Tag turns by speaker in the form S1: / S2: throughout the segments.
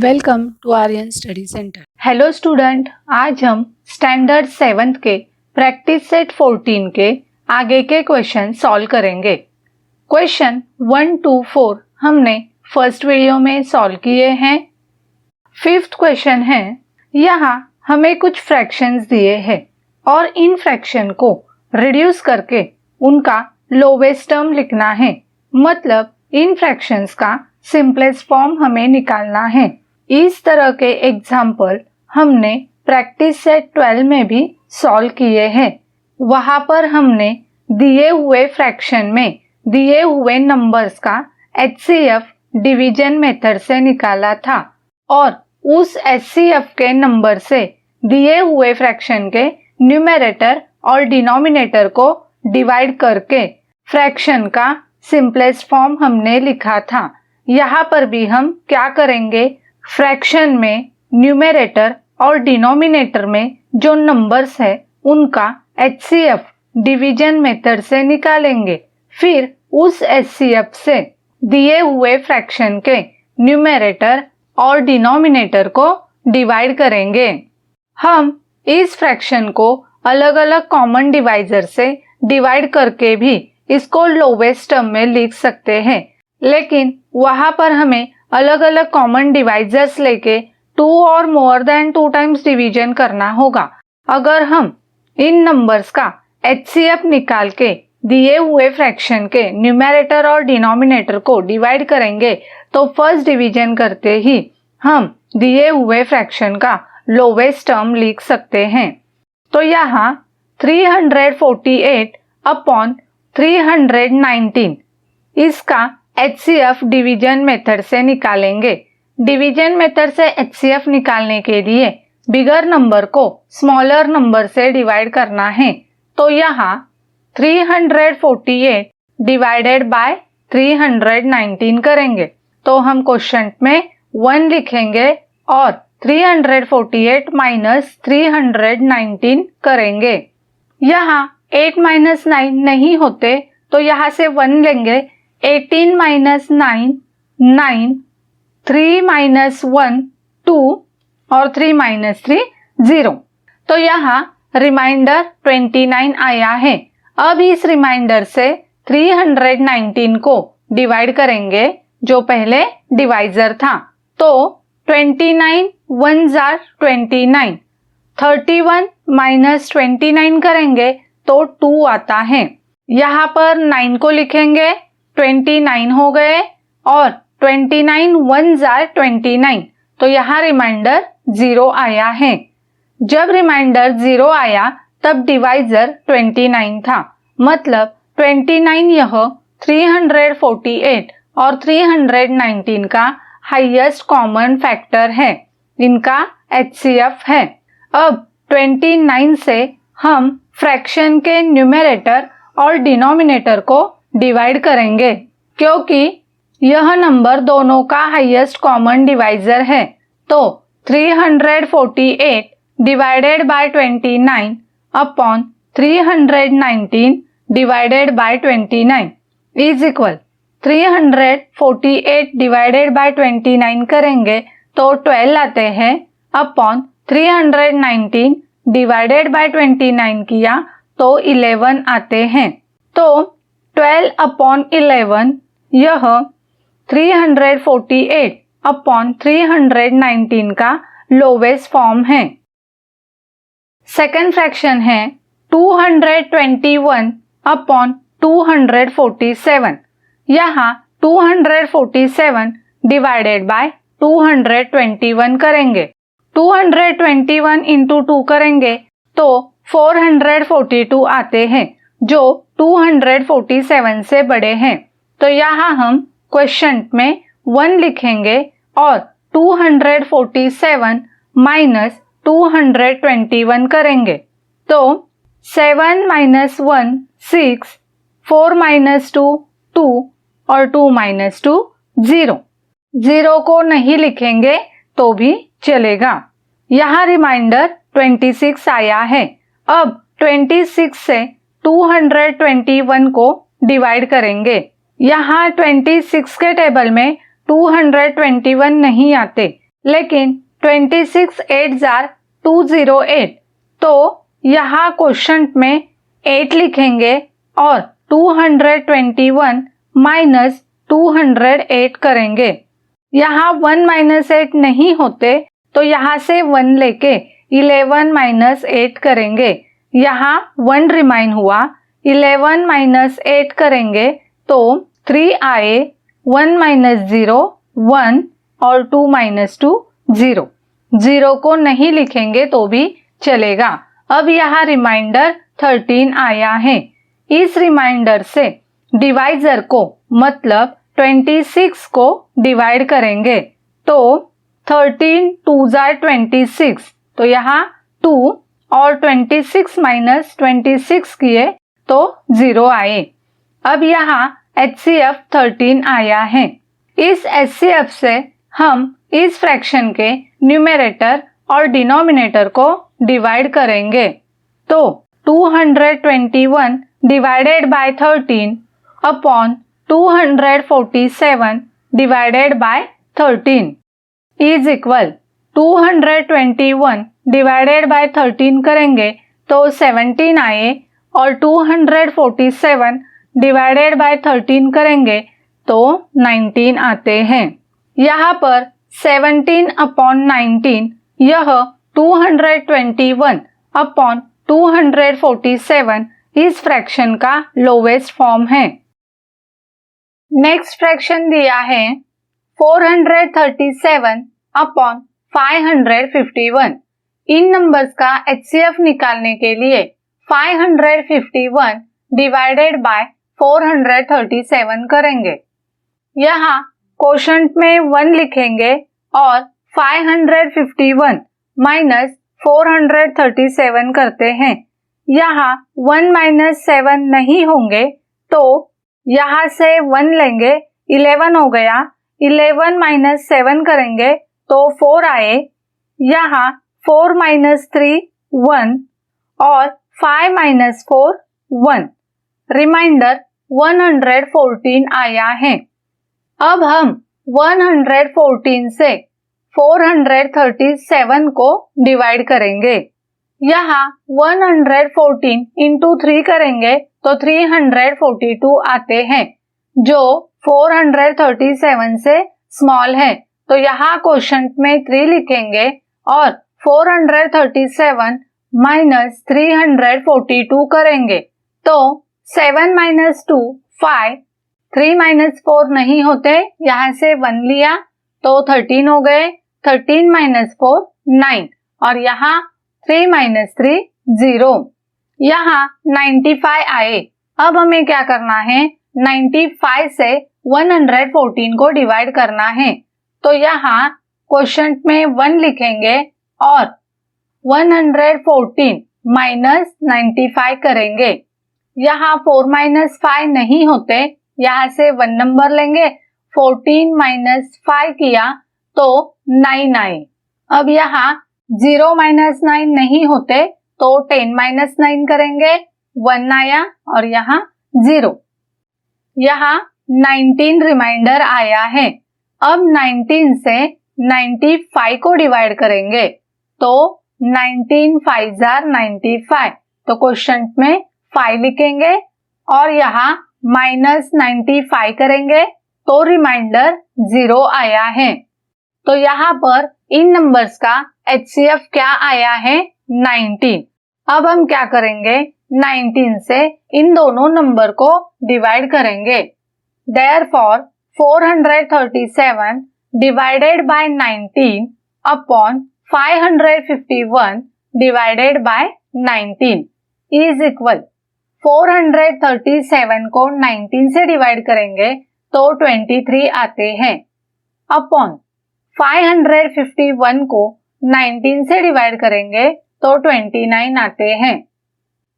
S1: Welcome to Aryan study centre.
S2: Hello student, आज हम standard 7th के प्रैक्टिस सेट 14 के आगे के क्वेश्चन सॉल्व करेंगे। क्वेश्चन 1 to 4 हमने फर्स्ट वीडियो में सॉल्व किए हैं। फिफ्थ क्वेश्चन है, यहाँ हमें कुछ फ्रैक्शंस दिए हैं और इन फ्रैक्शन को रिड्यूस करके उनका लोवेस्ट टर्म लिखना है। मतलब इन फ्रैक्शंस का सिंपलेस्ट फॉर्म हमें निकालना है। इस तरह के एग्जाम्पल हमने प्रैक्टिस सेट 12 में भी सॉल्व किए हैं। वहाँ पर हमने दिए हुए फ्रैक्शन में दिए हुए नंबर्स का HCF डिवीजन मेथड से निकाला था और उस HCF के नंबर से दिए हुए फ्रैक्शन के न्यूमरेटर और डिनोमिनेटर को डिवाइड करके फ्रैक्शन का सिंपलेस्ट फॉर्म हमने लिखा था। यहाँ पर भी हम क्या करेंगे, फ्रैक्शन में न्यूमरेटर और डिनोमिनेटर में जो नंबर्स है उनका HCF डिवीजन मेथड से निकालेंगे। फिर उस HCF से दिए हुए फ्रैक्शन के न्यूमरेटर और डिनोमिनेटर को डिवाइड करेंगे। हम इस फ्रैक्शन को अलग अलग कॉमन डिवाइजर से डिवाइड करके भी इसको लोवेस्ट टर्म में लिख सकते हैं, लेकिन वहाँ पर हमें अलग अलग कॉमन डिवाइजर्स लेके 2 और मोर देन 2 टाइम्स डिवीजन करना होगा। अगर हम इन नंबर्स का HCF निकाल के दिए हुए फ्रैक्शन के न्यूमरेटर और डिनोमिनेटर को डिवाइड करेंगे तो फर्स्ट डिवीजन करते ही हम दिए हुए फ्रैक्शन का लोवेस्ट टर्म लिख सकते हैं। तो यहाँ 348 अपॉन 319 इसका HCF डिवीजन मेथड से निकालेंगे। डिवीजन मेथड से HCF निकालने के लिए बिगर नंबर को स्मॉलर नंबर से डिवाइड करना है। तो यहाँ 348 डिवाइडेड बाय 319 करेंगे तो हम क्वेश्चन में 1 लिखेंगे और 348 माइनस 319 करेंगे। यहाँ 8 माइनस 9 नहीं होते तो यहाँ से 1 लेंगे। 18 माइनस 9 9, 3 माइनस 1 2 और 3 माइनस 3 0। तो यहाँ रिमाइंडर 29 आया है। अब इस रिमाइंडर से 319 को डिवाइड करेंगे जो पहले डिवाइजर था। तो 29 1s are 29, 31 माइनस 29 करेंगे तो 2 आता है। यहाँ पर 9 को लिखेंगे, 29 हो गए और 29 1s are 29, तो यहाँ रिमाइंडर 0 आया है। जब रिमाइंडर 0 आया तब डिवाइजर 29 था, मतलब 29 यह 348 और 319 का हाईएस्ट कॉमन फैक्टर है, इनका HCF है। अब 29 से हम फ्रैक्शन के न्यूमरेटर और डिनोमिनेटर को डिवाइड करेंगे क्योंकि यह नंबर दोनों का हाईएस्ट कॉमन डिवाइजर है। तो 348 divided by 29 upon 319 divided by 29 is equal 348 divided by 29 करेंगे तो 12 आते हैं अपॉन 319 डिवाइडेड बाय 29 किया तो 11 आते हैं। तो 12 अपॉन 11 यह 348 अपॉन 319 का लोवेस्ट फॉर्म है। सेकंड फ्रैक्शन है 221 अपॉन 247। यहाँ 247 डिवाइडेड बाय 221 करेंगे। 221 इंटू 2 करेंगे तो 442 आते हैं जो 247 से बड़े हैं। तो यहाँ हम क्वेश्चन में 1 लिखेंगे और 247 माइनस 221 करेंगे तो 7 माइनस 1 6, 4 माइनस 2 2 और 2 माइनस 2 0। 0 को नहीं लिखेंगे तो भी चलेगा। यहाँ रिमाइंडर 26 आया है। अब 26 से 221 को डिवाइड करेंगे। यहाँ 26 के टेबल में 221 नहीं आते, लेकिन 26 8 जार 208, तो यहाँ क्वेश्चन में 8 लिखेंगे और 221 माइनस 208 करेंगे। यहाँ 1 माइनस 8 नहीं होते तो यहाँ से 1 लेके 11 माइनस 8 करेंगे। यहाँ 1 रिमाइन हुआ, 11 माइनस 8 करेंगे तो 3 आए, 1 माइनस 0 1 और 2 माइनस 2 0। 0 को नहीं लिखेंगे तो भी चलेगा। अब यहाँ रिमाइंडर 13 आया है। इस रिमाइंडर से डिवाइजर को मतलब 26 को डिवाइड करेंगे तो 13 2 जार 26, तो यहाँ 2 और 26 माइनस 26 किए तो 0 आए। अब यहाँ HCF 13 आया है। इस HCF से हम इस फ्रैक्शन के न्यूमरेटर और डिनोमिनेटर को डिवाइड करेंगे तो 221 divided by 13 upon 247 divided by 13 is equal 221 divided by 13 करेंगे तो 17 आए और 247 डिवाइडेड बाय 13 करेंगे तो 19 आते हैं। यहाँ पर 17 अपॉन 19 यह 221 अपॉन 247 इस फ्रैक्शन का लोवेस्ट फॉर्म है। नेक्स्ट फ्रैक्शन दिया है 437 अपॉन 551। इन नंबर्स का HCF निकालने के लिए 551 डिवाइडेड बाय 437 करेंगे। यहाँ कोशंट में 1 लिखेंगे और 551 माइनस 437 करते हैं। यहाँ 1 माइनस 7 नहीं होंगे तो यहाँ से 1 लेंगे, 11 हो गया, 11 माइनस 7 करेंगे तो 4 आए। यहाँ 4 माइनस 3 1 और 5 माइनस 4 1, रिमाइंडर 114 आया है। अब हम 114 से 437 को डिवाइड करेंगे। यहाँ 114 इंटू 3 करेंगे तो 342 आते हैं जो 437 से स्मॉल है, तो यहाँ क्वोशंट में 3 लिखेंगे और 437 माइनस 342 करेंगे तो 7 माइनस 2 5, 3 माइनस 4 नहीं होते, यहाँ से 1 लिया तो 13 हो गए, 13 माइनस 4 9 और यहाँ 3 माइनस 3 0। यहाँ 95 आए। अब हमें क्या करना है, 95 से 114 को डिवाइड करना है, तो यहाँ क्वोशंट में 1 लिखेंगे और 114 माइनस 95 करेंगे। यहाँ 4 माइनस 5 नहीं होते, यहाँ से 1 नंबर लेंगे, 14 माइनस 5 किया तो 9 आए। अब यहाँ 0 माइनस 9 नहीं होते तो 10 माइनस 9 करेंगे, 1 आया और यहाँ 0। यहाँ 19 रिमाइंडर आया है। अब 19 से 95 को डिवाइड करेंगे तो 19 5 जार 95, तो क्वेश्चन में 5 लिखेंगे और यहाँ माइनस 95 करेंगे तो रिमाइंडर 0 आया है। तो यहाँ पर इन नंबर्स का HCF क्या आया है, 19। अब हम क्या करेंगे, 19 से इन दोनों नंबर को डिवाइड करेंगे। Therefore 437 divided by 19 upon 551 divided by 19 is equal 437 को 19 से डिवाइड करेंगे तो 23 आते हैं, अपॉन 551 को 19 से डिवाइड करेंगे तो 29 आते हैं।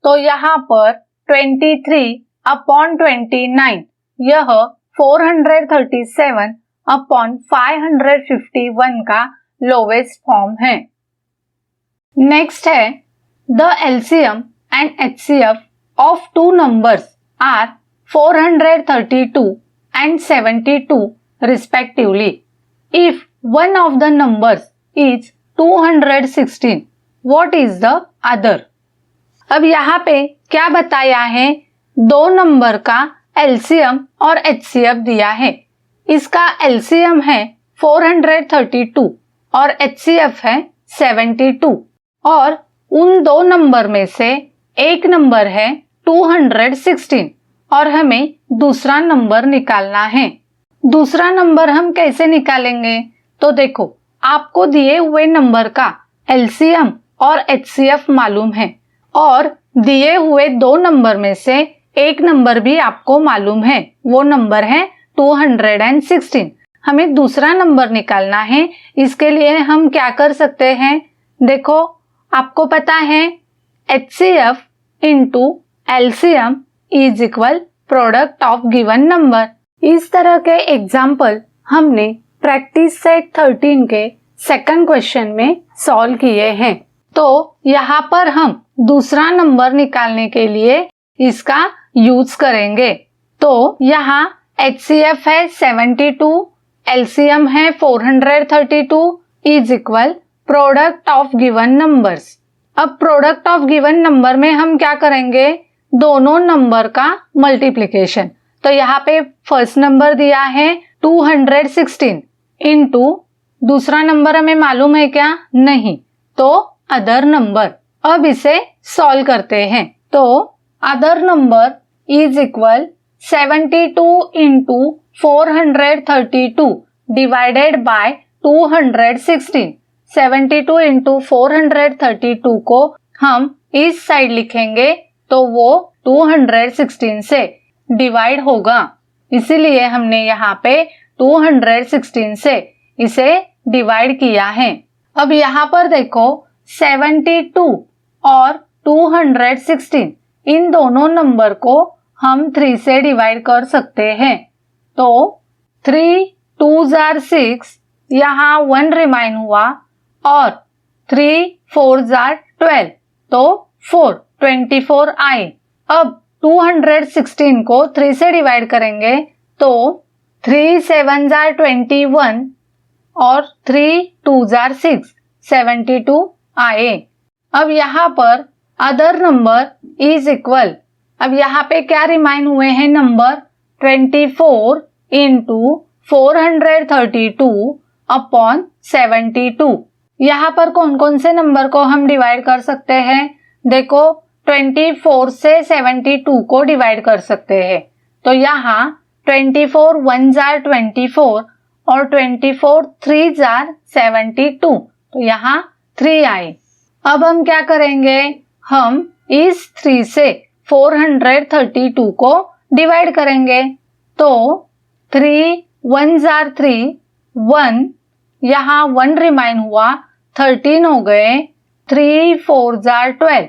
S2: तो यहाँ पर 23 अपॉन 29 यह 437 अपॉन 551 का लोवेस्ट फॉर्म है। नेक्स्ट है the LCM and HCF of two numbers are 432 and 72 respectively if one of the numbers is 216. What is the other? अब यहाँ पे क्या बताया है, दो नंबर का एलसीएम और एचसीएफ दिया है। इसका एलसीएम है 432 और एचसीएफ है 72 और उन दो नंबर में से एक नंबर है 216 और हमें दूसरा नंबर निकालना है। दूसरा नंबर हम कैसे निकालेंगे, तो देखो आपको दिए हुए नंबर का एलसीएम और एचसीएफ मालूम है और दिए हुए दो नंबर में से एक नंबर भी आपको मालूम है, वो नंबर है 216। हमें दूसरा नंबर निकालना है। इसके लिए हम क्या कर सकते हैं, देखो आपको पता है HCF into LCM is equal product of given number. इस तरह के एग्जाम्पल हमने प्रैक्टिस सेट 13 के सेकंड क्वेश्चन में सॉल्व किए हैं। तो यहाँ पर हम दूसरा नंबर निकालने के लिए इसका यूज करेंगे। तो यहाँ HCF है 72, LCM है 432 is equal product of given numbers. अब प्रोडक्ट ऑफ गिवन नंबर में हम क्या करेंगे, दोनों नंबर का मल्टीप्लिकेशन। तो यहाँ पे फर्स्ट नंबर दिया है 216 इनटू दूसरा नंबर हमें मालूम है क्या, नहीं, तो अदर नंबर। अब इसे सॉल्व करते हैं। तो other number is equal 72 into 432 divided by 216। 72 into 432 को हम इस साइड लिखेंगे तो वो 216 से डिवाइड होगा, इसीलिए हमने यहाँ पे 216 से इसे डिवाइड किया है। अब यहाँ पर देखो 72 और 216 इन दोनों नंबर को हम 3 से डिवाइड कर सकते हैं। तो 3 2s are 6, यहाँ 1 रिमाइन हुआ और 3 4s are 12, तो 4 24 आए। अब 216 को 3 से डिवाइड करेंगे तो 3 7s are 21 और 3 2s are 6, 72 आए। अब यहाँ पर अदर नंबर इज इक्वल, अब यहाँ पे क्या रिमाइन हुए हैं नंबर, 24 इंटू 432 अपॉन 72। यहाँ पर कौन कौन से नंबर को हम डिवाइड कर सकते हैं, देखो 24 से 72 को डिवाइड कर सकते हैं। तो यहाँ 24 1s are 24 और 24 3s are 72, तो यहाँ 3 आए। अब हम क्या करेंगे, हम इस 3 से 432 को डिवाइड करेंगे। तो 3 1s are 3, 1, यहाँ 1 रिमाइन हुआ, 13 हो गए, 3 4s are 12,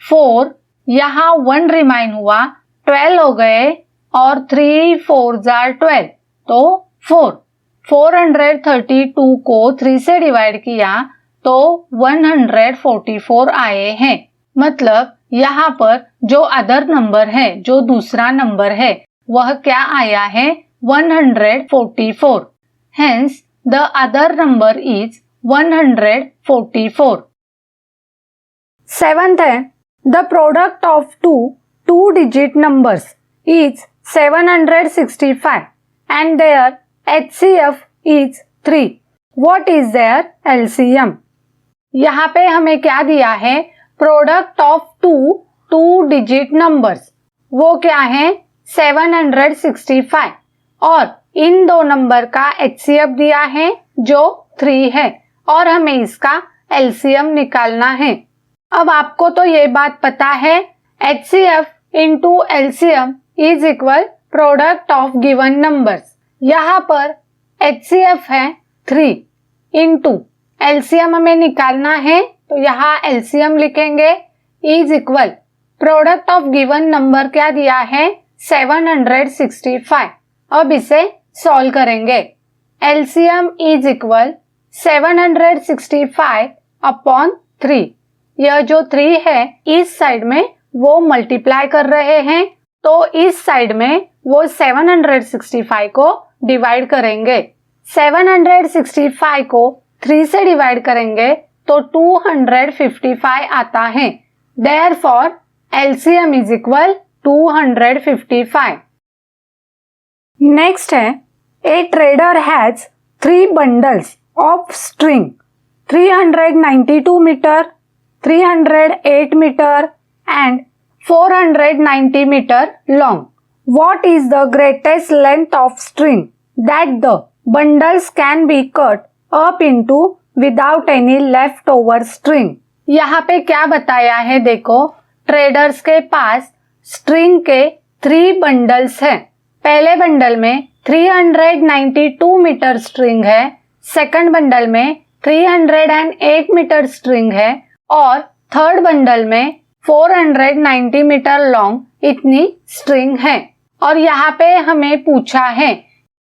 S2: 4, यहाँ 1 रिमाइन हुआ, 12 हो गए और 3 4s are 12, तो 4। 432 को 3 से डिवाइड किया तो 144 आए हैं। मतलब यहाँ पर जो अदर नंबर है, जो दूसरा नंबर है, वह क्या आया है, 144। Hence the other number is 144। Seventh है, the product of two digit numbers is 765 and their HCF is 3. What is their LCM? यहाँ पे हमें क्या दिया है, product of two digit numbers, वो क्या है 765 और इन दो नंबर का HCF दिया है जो 3 है और हमें इसका LCM निकालना है। अब आपको तो ये बात पता है HCF into LCM is equal product of given numbers. यहाँ पर HCF है 3 इंटू LCM हमें निकालना है, तो यहाँ LCM लिखेंगे is equal product of given number क्या दिया है 765। अब इसे सॉल्व करेंगे। LCM is equal 765 upon 3। यह जो 3 है इस साइड में वो मल्टीप्लाई कर रहे हैं, तो इस साइड में वो 765 को डिवाइड करेंगे। 765 को 3 से डिवाइड करेंगे तो 255 आता है। Therefore, LCM is equal 255. Next है, a trader has 3 bundles of string 392 meter, 308 meter and 490 meter long. What is the greatest length of string that the bundles can be cut up into without any leftover string? यहाँ पे क्या बताया है देखो, traders के पास string के 3 bundles हैं। पहले बंडल में 392 मीटर स्ट्रिंग है, सेकंड बंडल में 308 मीटर स्ट्रिंग है और थर्ड बंडल में 490 मीटर लॉन्ग इतनी स्ट्रिंग है। और यहाँ पे हमें पूछा है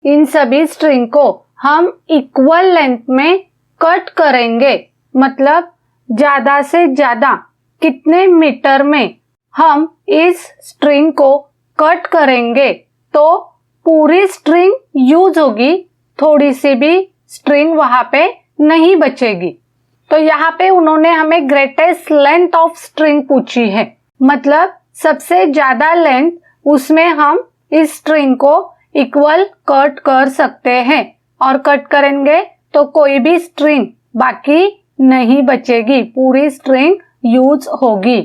S2: इन सभी स्ट्रिंग को हम इक्वल लेंथ में कट करेंगे, मतलब ज्यादा से ज्यादा कितने मीटर में हम इस स्ट्रिंग को कट करेंगे तो पूरी स्ट्रिंग यूज होगी, थोड़ी सी भी स्ट्रिंग वहां पे नहीं बचेगी। तो यहाँ पे उन्होंने हमें ग्रेटेस्ट लेंथ ऑफ स्ट्रिंग पूछी है, मतलब सबसे ज्यादा लेंथ उसमें हम इस स्ट्रिंग को इक्वल कट कर सकते हैं और कट करेंगे तो कोई भी स्ट्रिंग बाकी नहीं बचेगी, पूरी स्ट्रिंग यूज होगी।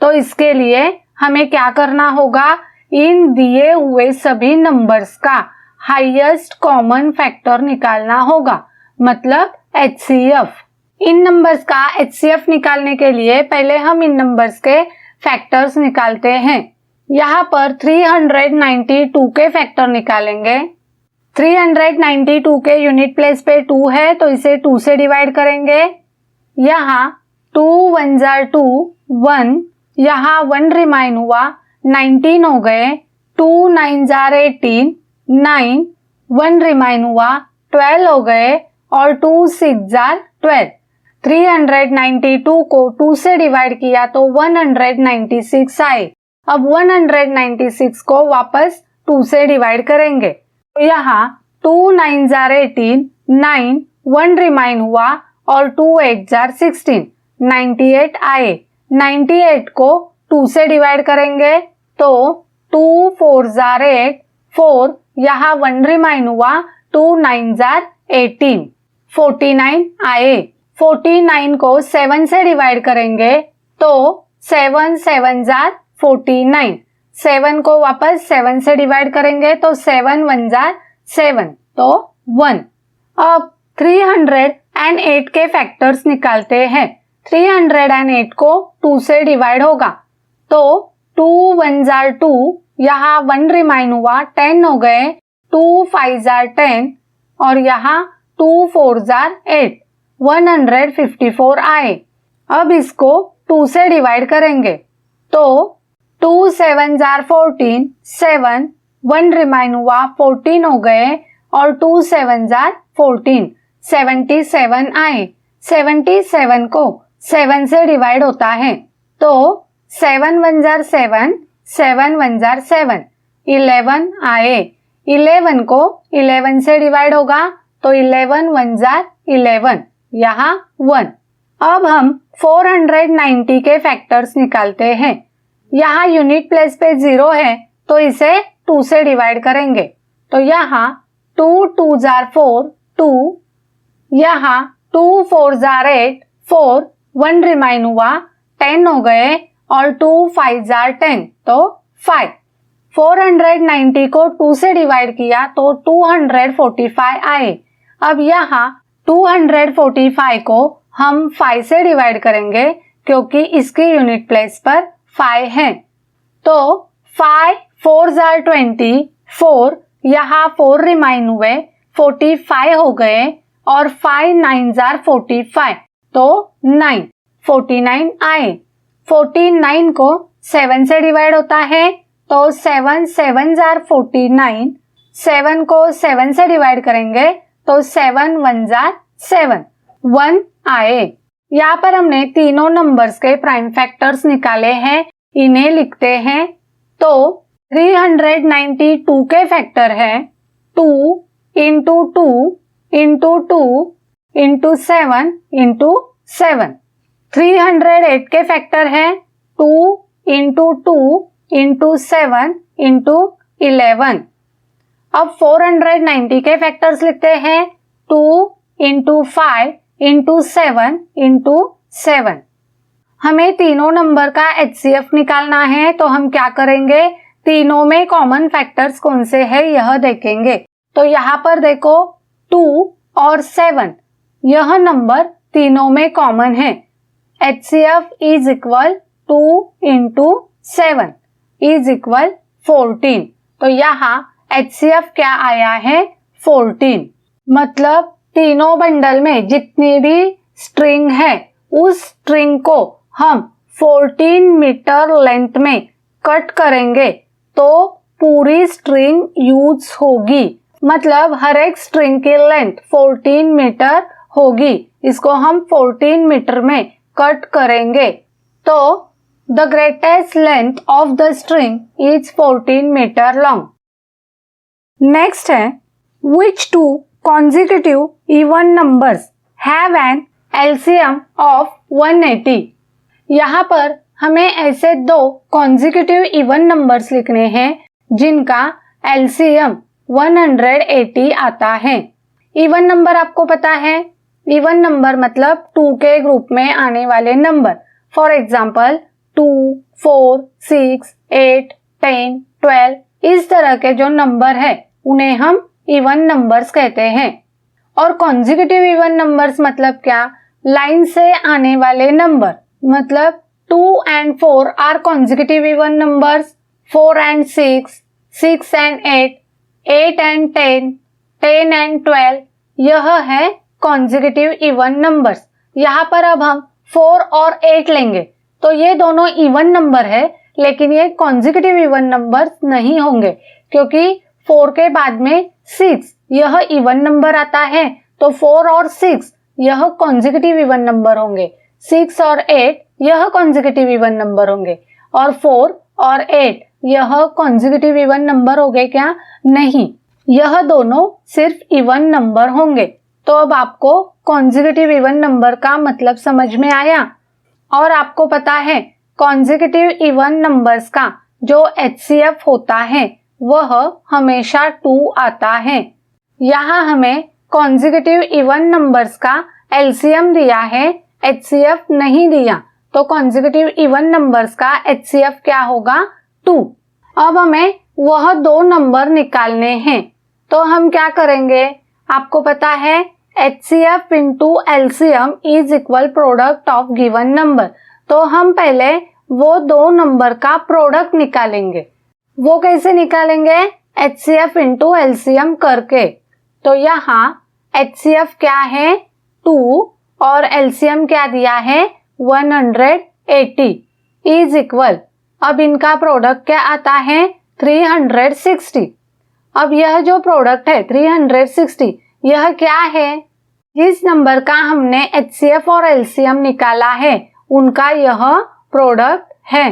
S2: तो इसके लिए हमें क्या करना होगा, इन दिए हुए सभी नंबर्स का हाईएस्ट कॉमन फैक्टर निकालना होगा, मतलब HCF। इन नंबर्स का HCF निकालने के लिए पहले हम इन नंबर्स के फैक्टर्स निकालते हैं। यहाँ पर 392 के फैक्टर निकालेंगे। 392 के यूनिट प्लेस पे 2 है तो इसे 2 से डिवाइड करेंगे। यहाँ 2 1 जार 2 1, यहाँ 1 रिमाइन हुआ, 19 हो गए। 2 9 जार 18 9, 1 रिमाइन हुआ, 12 हो गए और 2 6 जार 12। 392 को 2 से डिवाइड किया तो 196 आए। अब 196 को वापस 2 से डिवाइड करेंगे तो यहाँ 2 9 जार 18 9, 1 रिमाइन हुआ और 2 8 जार 16 98 आए। 98 को 2 से डिवाइड करेंगे तो 2 4 जार 8 4, यहाँ 1 रिमाइन हुआ, 2 9 जार 18 49 आए। 49 को 7 से डिवाइड करेंगे तो 7 7 जार 49, 7 को वापस 7 से डिवाइड करेंगे तो 7 1 जार 7 तो 1। अब 308 के फैक्टर्स निकालते हैं। 308 को 2 से डिवाइड होगा तो 2 1 जार 2, यहाँ 1 रिमाइन हुआ, 10 हो गए। 2 5 जार 10 और यहाँ 2 4 जार 8, 154 आए। अब इसको 2 से डिवाइड करेंगे तो 2 7 जार 14 7, 1 रिमाइन हुआ, 14 हो गए और 2 7 जार 14 77 आए। 77 को 7 से डिवाइड होता है तो 7 1 जार 7, 7 1 जार 7, 11 आए। 11 को 11 से डिवाइड होगा तो 11 1 जार 11, यहाँ 1। अब हम 490 के फैक्टर्स निकालते हैं। यहाँ यूनिट प्लेस पे 0 है तो इसे 2 से डिवाइड करेंगे तो यहाँ 2 2 जार 4 2, यहाँ 2 4 जार 8 4, 1 रिमाइन हुआ, 10 हो गए और 2 5 जार 10 तो 5। 490 को 2 से डिवाइड किया तो 245 आए। अब यहाँ 245 को हम 5 से डिवाइड करेंगे क्योंकि इसकी यूनिट प्लेस पर 5 है तो 5 4 जार 20 4, यहाँ 4 रिमाइन हुए, 45 हो गए और 5 9 जार 45 तो 9, 49 आए। 49 को 7 से डिवाइड होता है तो 7 7 जार 49, 7 को 7 से डिवाइड करेंगे तो 7 1 जार 7, 1 आए। यहाँ पर हमने तीनों नंबर्स के प्राइम फैक्टर्स निकाले हैं, इन्हें लिखते हैं। तो 392 के फैक्टर है 2 इंटू 2 इंटू 2 इंटू 7 इंटू 7। 308 के फैक्टर है 2 इंटू 2 इंटू 7 इंटू 11। अब 490 के फैक्टर्स लिखते हैं 2 इंटू 5 इंटू 7 इंटू 7। हमें तीनों नंबर का HCF निकालना है, तो हम क्या करेंगे, तीनों में कॉमन फैक्टर्स कौन से हैं यह देखेंगे। तो यहाँ पर देखो 2 और 7 यह नंबर तीनों में कॉमन है। HCF is equal 2 into 7 is equal 14। तो यहाँ HCF क्या आया है 14। मतलब तीनों बंडल में जितनी भी स्ट्रिंग है उस स्ट्रिंग को हम 14 मीटर लेंथ में कट करेंगे तो पूरी स्ट्रिंग यूज होगी। मतलब हर एक स्ट्रिंग की लेंथ 14 मीटर होगी। इसको हम 14 मीटर में कट करेंगे। तो the greatest length of the string is 14 metre long. Next है which two consecutive even numbers have an LCM of 180। यहाँ पर हमें ऐसे दो consecutive even numbers लिखने हैं जिनका LCM 180 आता है। even number आपको पता है, even number मतलब 2 के ग्रुप में आने वाले नंबर। फॉर एग्जाम्पल 2, 4, 6, 8, 10, 12 इस तरह के जो नंबर है उन्हें हम इवन नंबर्स कहते हैं। और कॉन्जिक्यूटिव इवन नंबर्स मतलब क्या, लाइन से आने वाले नंबर। मतलब 2 and 4 are consecutive even numbers, 4 and 6, 6 and 8, 8 and 10, 10 and 12 यह है कॉन्जिक्यूटिव इवन नंबर्स। यहाँ पर अब हम 4 और 8 लेंगे तो ये दोनों इवन नंबर है, लेकिन ये कॉन्जिक्यूटिव इवन नंबर्स नहीं होंगे क्योंकि 4 के बाद में 6 यह इवन नंबर आता है। तो 4 और 6 यह कॉन्जिक्यूटिव इवन नंबर होंगे। 6 और 8 यह कॉन्जिक्यूटिव इवन नंबर होंगे। और 4 और 8 यह कॉन्जिक्यूटिव इवन नंबर हो गए क्या, नहीं, यह दोनों सिर्फ इवन नंबर होंगे। तो अब आपको कॉन्जिक्यूटिव इवन नंबर का मतलब समझ में आया। और आपको पता है कॉन्जिक्यूटिव इवन नंबर्स का जो HCF होता है वह हमेशा 2 आता है। यहाँ हमें कॉन्जिक्यूटिव इवन नंबर्स का LCM दिया है, HCF नहीं दिया, तो कॉन्जिक्यूटिव इवन नंबर्स का HCF क्या होगा 2। अब हमें वह दो नंबर निकालने हैं, तो हम क्या करेंगे, आपको पता है HCF into LCM is equal product of given number. तो हम पहले वो दो नंबर का प्रोडक्ट निकालेंगे। वो कैसे निकालेंगे, HCF इंटू LCM करके। तो यहाँ HCF क्या है 2 और LCM क्या दिया है 180 इज इक्वल, अब इनका प्रोडक्ट क्या आता है 360। अब यह जो प्रोडक्ट है 360 यह क्या है, जिस नंबर का हमने HCF और LCM निकाला है उनका यह प्रोडक्ट है।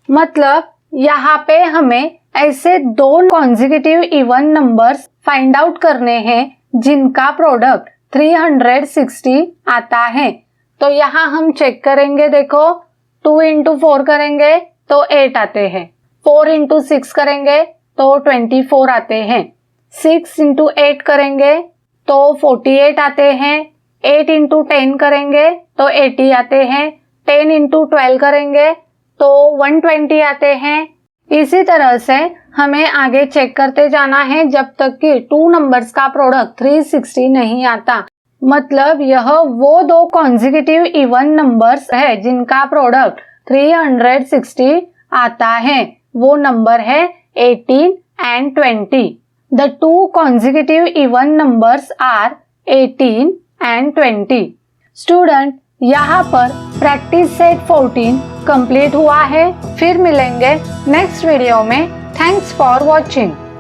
S2: मतलब यहाँ पे हमें ऐसे दो consecutive even numbers find out करने हैं जिनका प्रोडक्ट 360 आता है। तो यहाँ हम चेक करेंगे, देखो 2 इंटू 4 करेंगे तो 8 आते हैं, 4 इंटू 6 करेंगे तो 24 आते हैं, 6 इंटू 8 करेंगे तो 48 आते हैं, 8 इंटू 10 करेंगे तो 80 आते हैं, 10 इंटू 12 करेंगे तो 120 आते हैं। इसी तरह से हमें आगे चेक करते जाना है जब तक कि 2 नंबर्स का प्रोडक्ट 360 नहीं आता। मतलब यह वो दो कॉन्जिक्यूटिव इवन नंबर्स है जिनका प्रोडक्ट 360 आता है। वो नंबर है 18 and 20। The two consecutive even numbers are 18 and 20। Student, यहाँ पर प्रैक्टिस सेट 14 कंप्लीट हुआ है। फिर मिलेंगे नेक्स्ट वीडियो में। Thanks for watching.